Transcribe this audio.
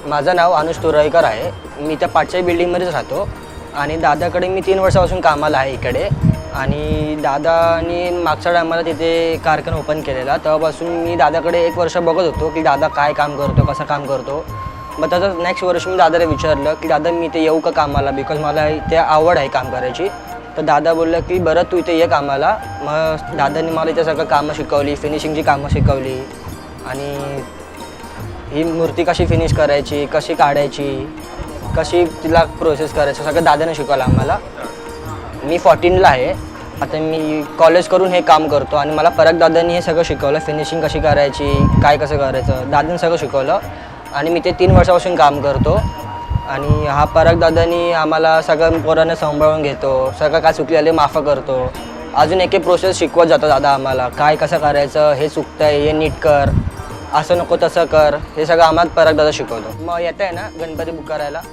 माझं नाव अनुज तुरळकर आहे. मी त्या पाचच्या बिल्डिंगमध्येच राहतो आणि दादाकडे मी 3 वर्षापासून कामाला आहे इकडे. आणि दादानी मागच्या टायमाला तिथे कारखाना ओपन केलेला, तेव्हापासून मी दादाकडे 1 वर्ष बघत होतो की दादा काय काम करतो, कसं काम करतो. मग त्याचं नेक्स्ट वर्ष मी दादाला विचारलं की दादा मी इथे येऊ का कामाला, बिकॉज मला इथे आवड आहे काम करायची. तर दादा बोललं की बरं तू इथे ये कामाला. मग दादांनी मला इथे सगळं कामं शिकवली, फिनिशिंगची कामं शिकवली आणि ही मूर्ती कशी फिनिश करायची, कशी काढायची, कशी तिला प्रोसेस करायचं, सगळं दादाने शिकवलं आम्हाला. मी 14ला आहे आता. मी कॉलेज करून हे काम करतो आणि मला परत दादांनी हे सगळं शिकवलं, फिनिशिंग कशी करायची, काय कसं करायचं, दादांनी सगळं शिकवलं. आणि मी ते 3 वर्षापासून काम करतो. आणि हा परत दादांनी आम्हाला सगळं पोरांना सांभाळून घेतो, सगळं काय चुकलेले माफ करतो. अजून एक प्रोसेस शिकवत जातो दादा आम्हाला, काय कसं करायचं, हे चुकतं आहे हे नीट कर, असं नको तसं कर, हे सगळं आम्हाला परत दादा शिकवतो. मग येत आहे ना गणपती बुक करायला.